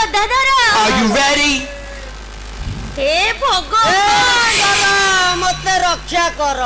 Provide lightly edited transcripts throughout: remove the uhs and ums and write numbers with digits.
Gadadhar Are you ready? हे भगवान मत रक्षा कर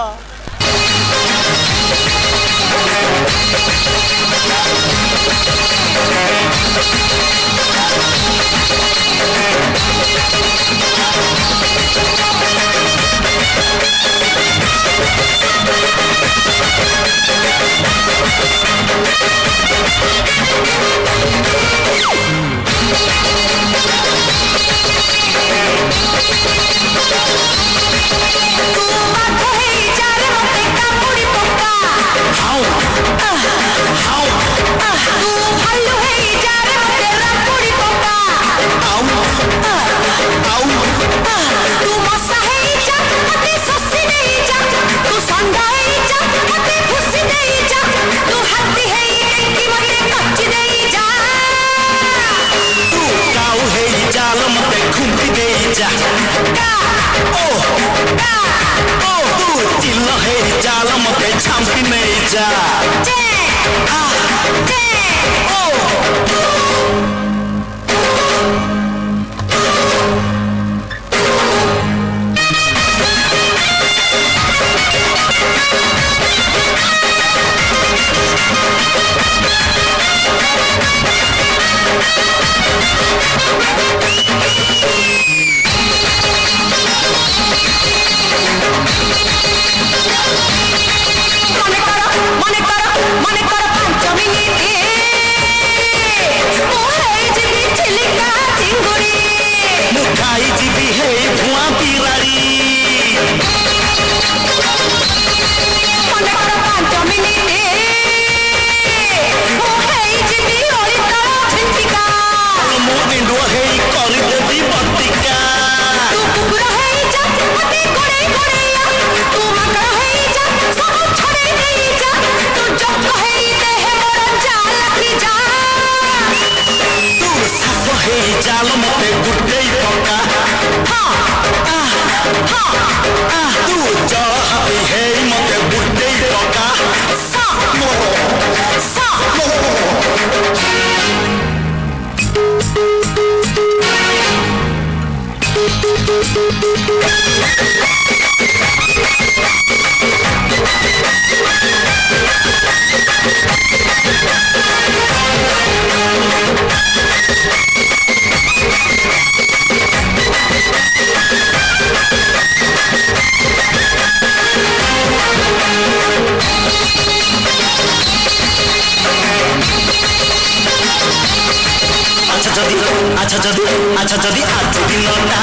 अच्छा जदि आज दिनटा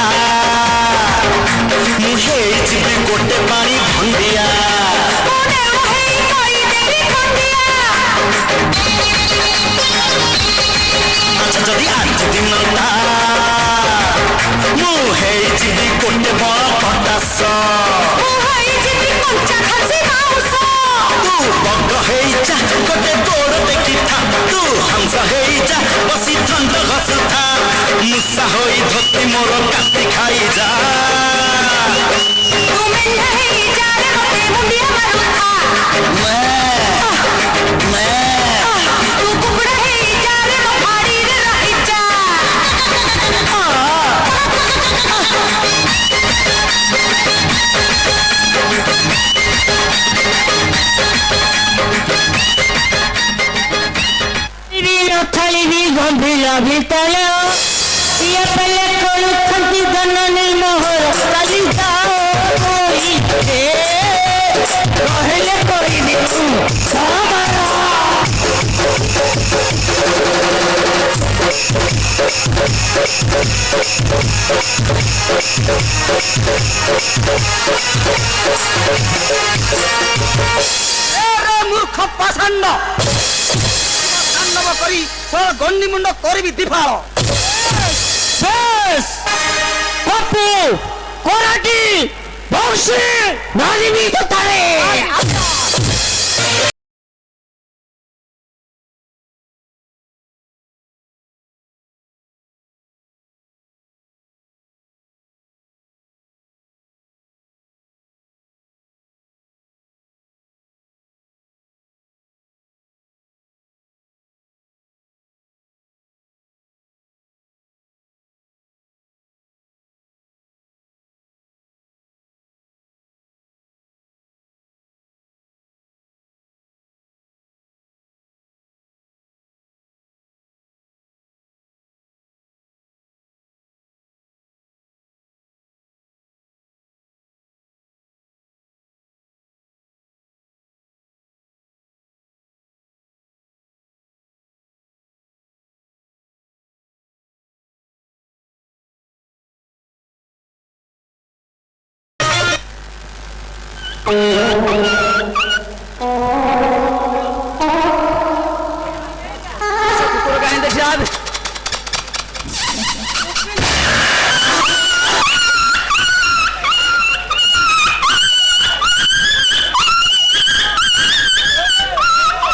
मुझे जीवी गोटे पानी भंडिया अच्छा जदि आज दिनटा मुझे जीवी गोटे बड़ पटास तू बग है जा गोटे गोड़ देखी था तू हंस है जा बसी ठंड घसुथा मुसा होई धोती मोर काटी खाई जा तू मेंढा है जा रे मते मुंडिया मारुथा मैं तू कुकुड़ा है जा रे मफाड़ी रे रही जा गंभीरा भीतर ये पहले कोई खंती जननी मोहर कली जाओ कोई पहले कोई नहीं हमारा मूर्ख पाषाण्ड करी गंडी मुंड करी दिफाल पप्पू कराटी बक्सी नानी भी तो तारे